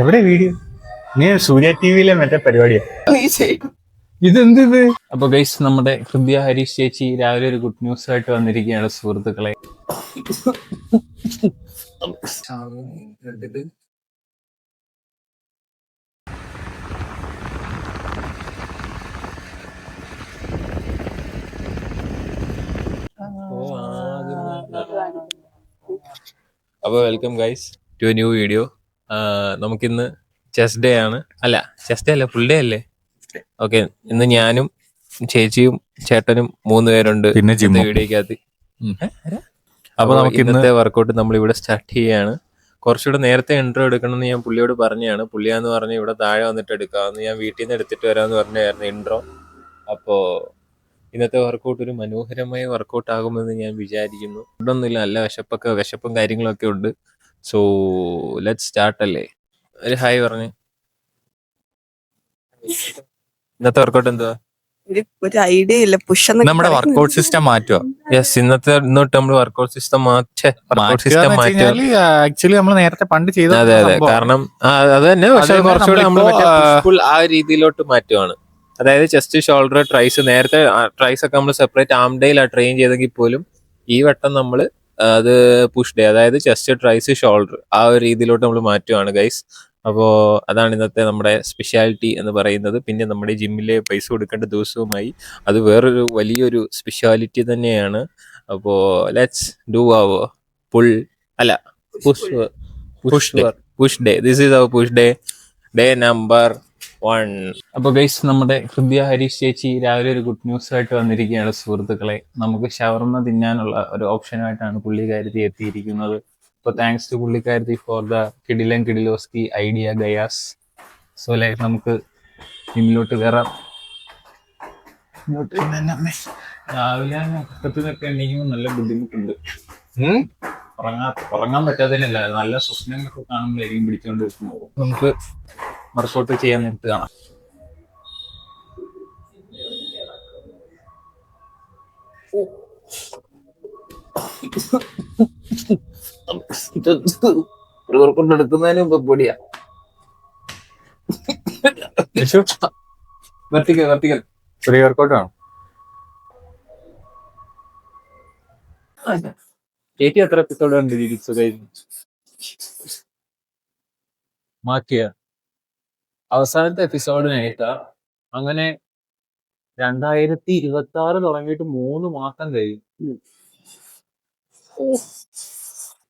എവിടെ വീഡിയോ? നീ സൂര്യ ടിവിയിലെ മറ്റേ പരിപാടിയാ ഇതെന്ത്? അപ്പൊ ഗൈസ്, നമ്മുടെ ഹൃദയ ഹരീഷ് ചേച്ചി രാവിലെ ഒരു ഗുഡ് ന്യൂസ് ആയിട്ട് വന്നിരിക്കുകയാണ് സുഹൃത്തുക്കളെ. അപ്പോൾ welcome guys to a new video. നമുക്കിന്ന് ചെസ് ഡേ ആണ്. അല്ല, ചെസ് ഡേ അല്ല, ഫുൾ ഡേ അല്ലേ? ഓക്കെ, ഇന്ന് ഞാനും ചേച്ചിയും ചേട്ടനും 3 പേരുണ്ട് പിന്നെ വീഡിയോക്കകത്ത്. അപ്പൊ നമുക്ക് ഇന്നത്തെ വർക്കൗട്ട് നമ്മൾ ഇവിടെ സ്റ്റാർട്ട് ചെയ്യാണ്. കുറച്ചുകൂടെ നേരത്തെ ഇൻട്രോ എടുക്കണമെന്ന് ഞാൻ പുള്ളിയോട് പറഞ്ഞാണ്. പുള്ളിയാന്ന് പറഞ്ഞ് ഇവിടെ താഴെ വന്നിട്ട് എടുക്കാമെന്ന്, ഞാൻ വീട്ടിൽ നിന്ന് എടുത്തിട്ട് വരാമെന്ന് പറഞ്ഞായിരുന്നു ഇൻട്രോ. അപ്പോൾ ഇന്നത്തെ വർക്കൗട്ട് ഒരു മനോഹരമായ വർക്കൗട്ട് ആകുമെന്ന് ഞാൻ വിചാരിക്കുന്നു. ഫുഡൊന്നുമില്ല, നല്ല വിശപ്പും കാര്യങ്ങളൊക്കെ ഉണ്ട്. സോ ലെറ്റ്സ് സ്റ്റാർട്ട് അല്ലേ? ഒരു ഹായ് പറഞ്ഞ്. ഇന്നത്തെ വർക്കൗട്ട് എന്തുവാ? ഒരു ഐഡിയ ഇല്ല. നമ്മുടെ വർക്കൗട്ട് സിസ്റ്റം മാറ്റുക. യെസ്, ഇന്നോട്ട് നമ്മൾ വർക്കൗട്ട് സിസ്റ്റം ആക്ച്വലി നമ്മൾ നേരത്തെ പണ്ട് ചെയ്ത അതെ, കാരണം അത് തന്നെ. പക്ഷെ കുറച്ചുകൂടെ നമ്മൾ ആ രീതിയിലോട്ട് മാറ്റുവാണ്. അതായത് ചെസ്റ്റ്, ഷോൾഡർ, ട്രൈസ്. നേരത്തെ ട്രൈസ് ഒക്കെ നമ്മൾ സെപ്പറേറ്റ് ആം ഡേയിലാണ് ട്രെയിൻ ചെയ്തെങ്കിൽ പോലും ഈ വട്ടം നമ്മൾ അത് പുഷ് ഡേ, അതായത് ചെസ്റ്റ്, ട്രൈസ്, ഷോൾഡർ, ആ ഒരു രീതിയിലോട്ട് നമ്മൾ മാറ്റുവാണ് ഗൈസ്. അപ്പോൾ അതാണ് ഇന്നത്തെ നമ്മുടെ സ്പെഷ്യാലിറ്റി എന്ന് പറയുന്നത്. പിന്നെ നമ്മുടെ ജിമ്മിലെ പൈസ കൊടുക്കേണ്ട ദിവസവുമായി, അത് വേറൊരു വലിയൊരു സ്പെഷ്യാലിറ്റി തന്നെയാണ്. അപ്പോൾ ലെറ്റ്സ് ഡു അവർ പുൾ അല്ല push day. This is our push day number 1. അപ്പോൾ ഗൈസ്, നമ്മുടെ ഹൃദയ ഹരീഷ് ചേച്ചി രാവിലെ ഒരു ഗുഡ് ന്യൂസ് ആയിട്ട് വന്നിരിക്കുകയാണ് സുഹൃത്തുക്കളെ. നമുക്ക് ഷവർമ തിന്നാനുള്ള ഒരു ഓപ്ഷനായിട്ടാണ് പുള്ളിക്കാരത്തി എത്തിയിരിക്കുന്നത്. അപ്പോൾ താങ്ക്സ് ടു പുള്ളിക്കാരത്തി ഫോർ ദ കിഡിലോസ്കി ഐഡിയ ഗയാസ്. സോ ലൈക്ക് നമുക്ക് ജിമ്മിലോട്ട് കയറാം. രാവിലെ ഒക്കത്തിനൊക്കെ എണീക്കുമ്പോൾ നല്ല ബുദ്ധിമുട്ടുണ്ട്. ഉറങ്ങാൻ പറ്റാത്തതിനല്ല, നല്ല സ്വപ്നങ്ങളൊക്കെ കാണുമ്പോഴായിരിക്കും പിടിച്ചോണ്ട് വെക്കുമ്പോൾ. നമുക്ക് വർക്കൗട്ട് ചെയ്യാൻ നേരത്ത് കാണാം. ഒരു വർക്കൗട്ട് എടുക്കുന്നതിന് മുമ്പ് പൊടിയാ. വെർട്ടിക്കൽ പ്രീ വർക്കൗട്ട് ആണ്. ചേച്ചി എത്ര എപ്പിസോഡ് കണ്ടിരിക്കും? മാക്കിയ അവസാനത്തെ എപ്പിസോഡിനായിട്ടാ. അങ്ങനെ 2026 തുടങ്ങിയിട്ട് 3 മാസം കഴിയും.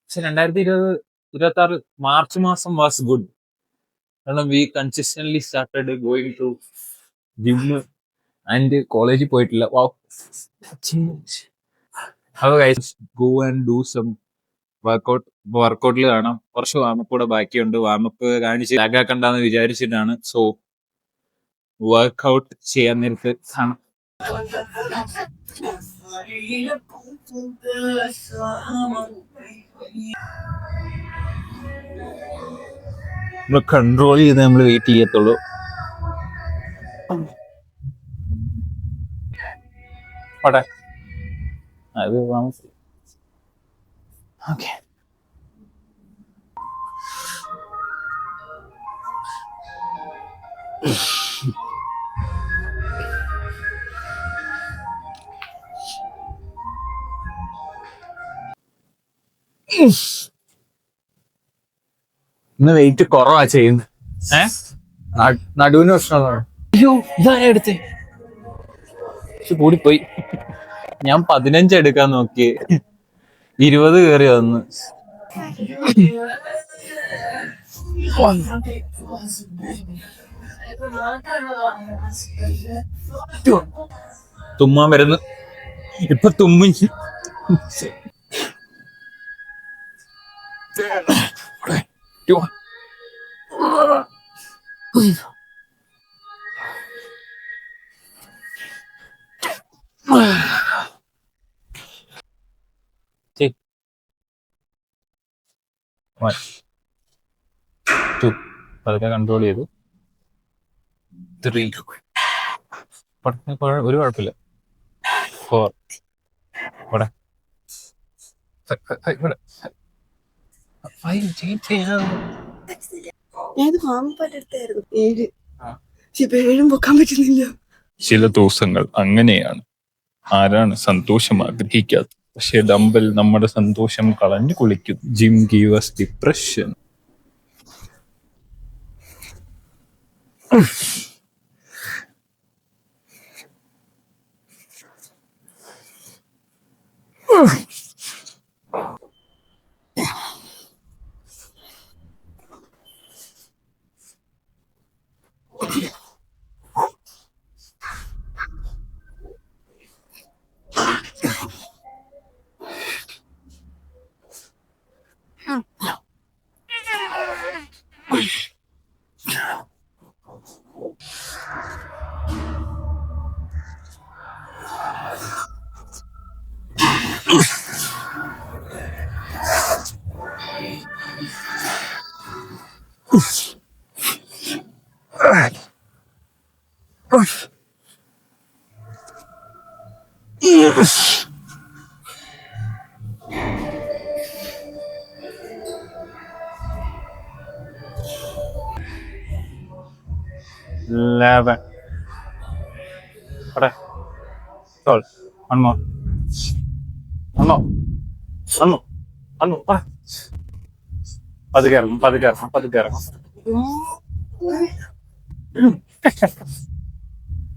പക്ഷെ 2026 മാർച്ച് മാസം വാസ് ഗുഡ്. കാരണം we consistently started going to gym and കോളേജിൽ പോയിട്ടില്ല. ഗോ ആൻഡ് ഡു സം വർക്കൗട്ടിൽ കാണാം. കുറച്ച് വാമപ്പ് കൂടെ ബാക്കിയുണ്ട്. വാമപ്പ് കാണിച്ച് ലാഗാക്കണ്ടെന്ന് വിചാരിച്ചിട്ടാണ്. സോ വർക്കൗട്ട് ചെയ്യാൻ നേരത്ത് കാണാം. നമ്മൾ കൺട്രോൾ ചെയ്ത് നമ്മൾ വെയിറ്റ് ചെയ്യത്തുള്ളൂ. അവിടെ അത് ഓക്കെ. ഇന്ന് വെയിറ്റ് കുറവാ ചെയ്യുന്നത്. നടുവിന് പ്രശ്നമാണ്. അയ്യോ, ഇതാ എടുത്തേ. കൂടിപ്പോയി. ഞാൻ 15 എടുക്കാൻ നോക്കി, 20 കയറി വന്ന്. തുമ്മാൻ വരുന്നു. ഇപ്പൊ തുമ്മി. പതുക്കെ കൺട്രോൾ ചെയ്തു. 3. ഒരു കുഴപ്പമില്ല. 4. ഇവിടെ 5. ഏത് മാമപ്പാട്ടെടുത്തായിരുന്നു 7. പക്ഷെ ഇപ്പൊ 7 പൊക്കാൻ പറ്റുന്നില്ല. ചില ദിവസങ്ങൾ അങ്ങനെയാണ്. ആരാണ് സന്തോഷം ആഗ്രഹിക്കാത്തത്? പക്ഷെ ഡംബൽ നമ്മുടെ സന്തോഷം കളഞ്ഞു കുളിക്കുന്നു. Gym give us depression.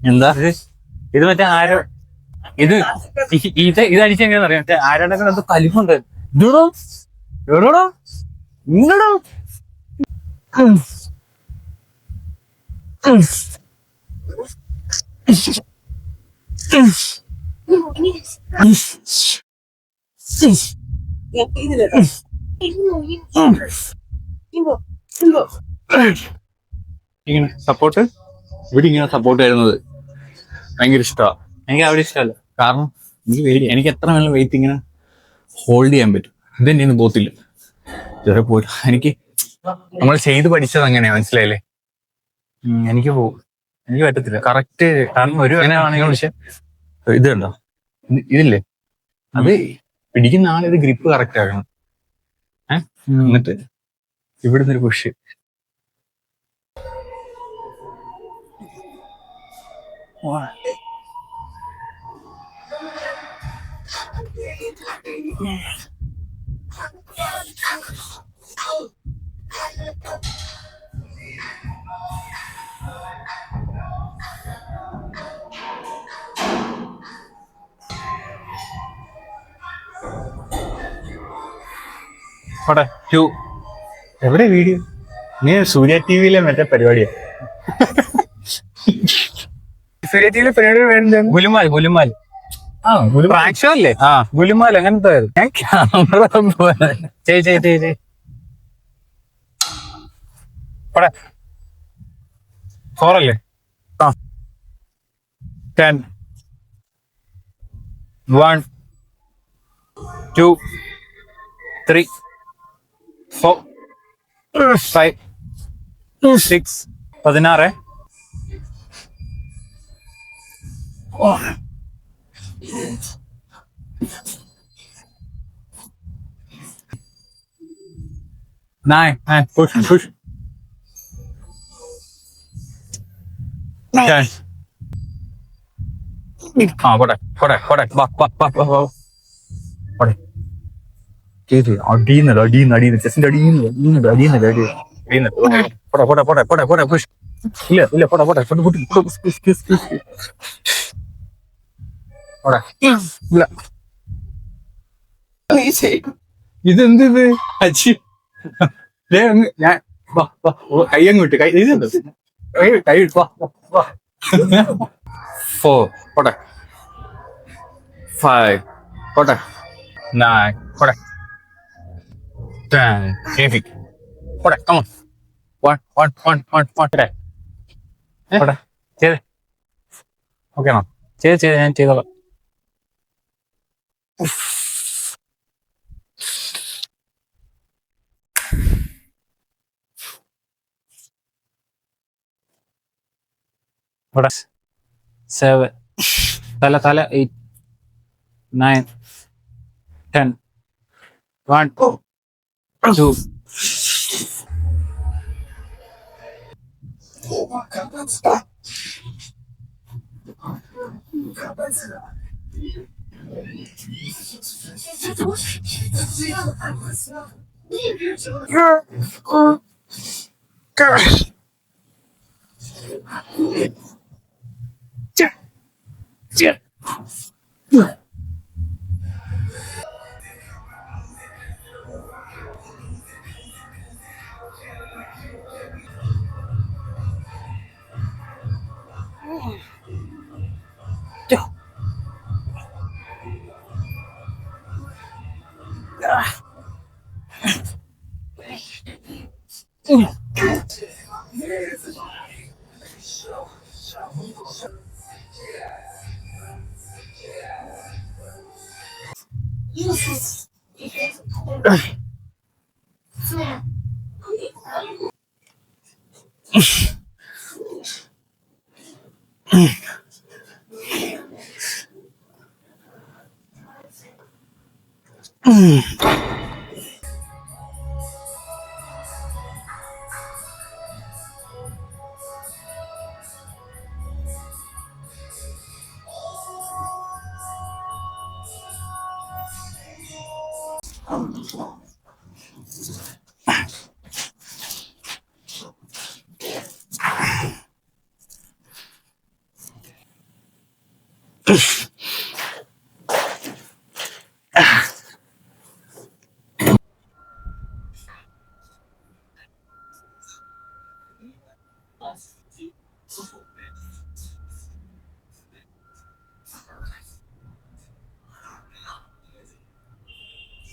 എന്താ ഇത്? മറ്റേ ആരോ ഇത് അടിച്ച് എങ്ങനെയാ അറിയാം? മറ്റേ ആരോടൊക്കെ അത് കലിപ്പുണ്ട്. ഇതോടോ എവിടോടോ ഇങ്ങോടോ. ഇങ്ങനെ സപ്പോർട്ട് ഇവിടെ ഇങ്ങനെ സപ്പോർട്ട് വരുന്നത് ഭയങ്കര ഇഷ്ടമാണ്. എനിക്ക് അവിടെ ഇഷ്ടമല്ല. കാരണം എനിക്ക് എത്ര വേണം വെയിറ്റ് ഇങ്ങനെ ഹോൾഡ് ചെയ്യാൻ പറ്റും. ഇതെന്നെ ഒന്നും പോത്തില്ല. ഇതുവരെ പോയിട്ട് എനിക്ക് നമ്മൾ ചെയ്ത് പഠിച്ചത് അങ്ങനെയാ, മനസ്സിലായില്ലേ? എനിക്ക് പറ്റത്തില്ല കറക്റ്റ്. കാരണം ഒരു അങ്ങനെയാണെങ്കിൽ പക്ഷെ ഇത് കണ്ടോ, ഇതില്ലേ, അത് പിടിക്കുന്ന ആളിത് ഗ്രിപ്പ് കറക്റ്റ് ആക്കണം. എന്നിട്ട് ഇവിടുന്ന് ഒരു പുഷ്. എവിടെ വീഡിയോ? നീ സൂര്യ ടിവിയിലെ മറ്റേ പരിപാടിയാ. സൂര്യ ടിവിയിലെ പരിപാടി വേണ്ട. ഗുലുമാൽ ഷോ അല്ലേ? ഗുലുമാൽ അങ്ങനത്തെ ഫോറല്ലേ? 10 1 2 3 4 5 6 16 9 push 10. പോട്ടെ അടീന്ന് ചെസ്റ്റിന്റെ അടീന്ന് പോട്ടെ പുഷ്. ഇല്ല പോട്ടെ ഇല്ല. ഇതെന്ത് അച്ചി? ഞാൻ കയ്യങ്ങ് വിട്ട് ഇതുണ്ട്. കൈ 4 പോട്ടെ 5 പോട്ടെ 9 പോട്ടെ 10 heavy പോട്ടെ. come on 1 പോട്ടെ ചെയ്തേ. ഓക്കെ ആണോ? ചെയ്ത് ഞാൻ ചെയ്തോളാം. പോട്ടെ 7 തല 8 9 10 1 2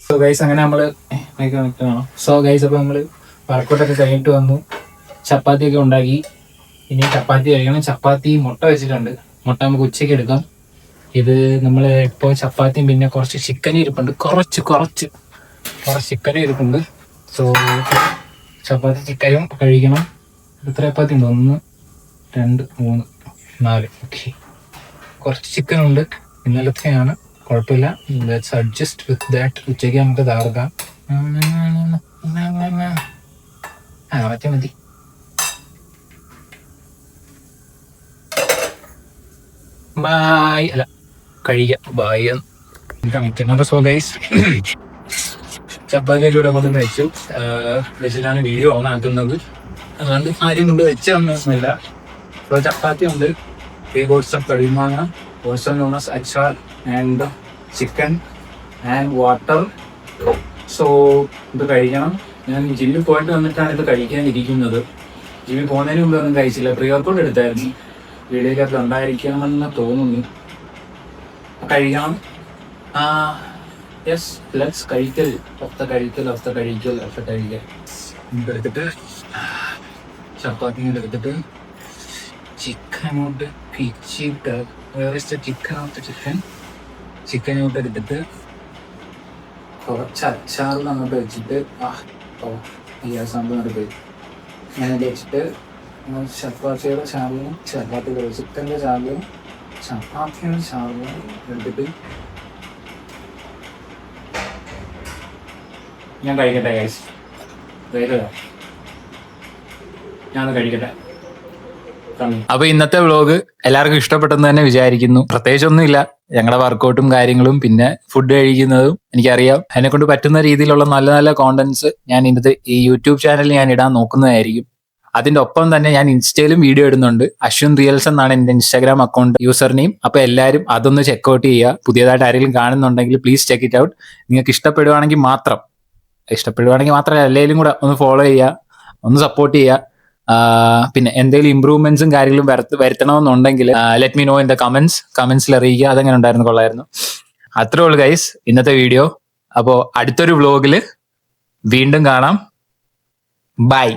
സോ ഗൈസ് അങ്ങനെ നമ്മള് അപ്പൊ നമ്മള് വർക്കൗട്ടൊക്കെ കഴിഞ്ഞിട്ട് വന്നു. ചപ്പാത്തി ഒക്കെ ഉണ്ടാക്കി. ഇനി ചപ്പാത്തി കഴിക്കണം. ചപ്പാത്തി മുട്ട വെച്ചിട്ടുണ്ട്. മുട്ട നമുക്ക് ഉച്ചയ്ക്ക് എടുക്കാം. ഇത് നമ്മൾ ഇപ്പോൾ ചപ്പാത്തിയും പിന്നെ കുറച്ച് ചിക്കനും ഇരിപ്പുണ്ട്. കുറച്ച് ചിക്കനും ഇരിപ്പുണ്ട്. സോ ചപ്പാത്തി ചിക്കനും കഴിക്കണം. എത്ര ചപ്പാത്തി ഉണ്ട്? 1 2 3 4. ഓക്കെ, കുറച്ച് ചിക്കനുണ്ട്. ഇന്നലത്തെയാണ്, കുഴപ്പമില്ല. Let's adjust with that. ഉച്ചയ്ക്ക് നമുക്ക് തകർക്കാം. മതി. ബായ് അല്ല കഴിക്കാം. ബായ് എന്ന്. സോ ഗൈസ് ചപ്പാത്തിയിലൂടെ കൊണ്ട് കഴിച്ചു. വെച്ചിട്ടാണ് വീഡിയോ ഓൺ ആക്കുന്നത്. അതുകൊണ്ട് ആരും കൊണ്ട് വെച്ചൊന്നുമില്ല. സോ ചപ്പാത്തി ഉണ്ട്. 3 balls of kadimanga, also known as achar and chicken and water. So ഇത് കഴിക്കണം. ഞാൻ ജിമ്മിൽ പോയിട്ട് വന്നിട്ടാണ് ഇത് കഴിക്കാനിരിക്കുന്നത്. ജിമ്മിൽ പോകുന്നതിന് മുമ്പ് ഒന്നും കഴിച്ചില്ല. പ്രീ വർക്കൗട്ട് എടുത്തായിരുന്നു. വീഡിയോക്കകത്ത് ഉണ്ടായിരിക്കണമെന്ന് തോന്നുന്നു. കഴിക്കണം. യെസ്, ലെറ്റ്സ് കഴിക്കൽ. എടുത്തിട്ട് ചപ്പാത്തി എടുത്തിട്ട് ചിക്കനോട്ട് പിച്ചിട്ട് ചിക്കനോട്ട് എടുത്തിട്ട് കുറച്ച് അച്ചാറും അങ്ങോട്ട് വെച്ചിട്ട് സംഭവം പോയി അങ്ങനെ വെച്ചിട്ട് ചപ്പാത്തിയുടെ ചാറിലും ചിക്കൻ്റെ ചാറിലും ചപ്പാത്തിയുടെ ചാറിലും എടുത്തിട്ട് ഞാൻ കഴിക്കട്ടെ ഗൈസ്. ഞാനത് കഴിക്കട്ടെ. അപ്പൊ ഇന്നത്തെ വ്ലോഗ് എല്ലാവർക്കും ഇഷ്ടപ്പെട്ടെന്ന് തന്നെ വിചാരിക്കുന്നു. പ്രത്യേകിച്ചൊന്നുമില്ല. ഞങ്ങളുടെ വർക്കൗട്ടും കാര്യങ്ങളും പിന്നെ ഫുഡ് കഴിക്കുന്നതും എനിക്കറിയാം. അതിനെ കൊണ്ട് പറ്റുന്ന രീതിയിലുള്ള നല്ല നല്ല കോണ്ടന്റ്സ് ഞാൻ ഇന്നത്തെ ഈ യൂട്യൂബ് ചാനലിൽ ഞാൻ ഇടാൻ നോക്കുന്നതായിരിക്കും. അതിന്റെ ഒപ്പം തന്നെ ഞാൻ ഇൻസ്റ്റയിലും വീഡിയോ ഇടുന്നുണ്ട്. അശ്വിൻ റിയൽസ് എന്നാണ് എന്റെ ഇൻസ്റ്റാഗ്രാം അക്കൗണ്ട് യൂസർ നെയിം. അപ്പൊ എല്ലാവരും അതൊന്ന് ചെക്കൗട്ട് ചെയ്യുക. പുതിയതായിട്ട് ആരെങ്കിലും കാണുന്നുണ്ടെങ്കിൽ പ്ലീസ് ചെക്ക് ഇറ്റ് ഔട്ട്. നിങ്ങൾക്ക് ഇഷ്ടപ്പെടുവാണെങ്കിൽ മാത്രം എല്ലാവരും കൂടെ ഒന്ന് ഫോളോ ചെയ്യുക, ഒന്ന് സപ്പോർട്ട് ചെയ്യുക. പിന്നെ എന്തെങ്കിലും ഇമ്പ്രൂവ്മെന്റ്സും കാര്യങ്ങളും വരുത്തണമെന്നുണ്ടെങ്കിൽ let me know in the കമന്റ്സിൽ അറിയിക്കുക. അതെങ്ങനെ ഉണ്ടായിരുന്നു, കൊള്ളായിരുന്നു. അത്രേ ഉള്ളൂ ഗൈസ് ഇന്നത്തെ വീഡിയോ. അപ്പോൾ അടുത്തൊരു വ്ലോഗിൽ വീണ്ടും കാണാം. ബൈ.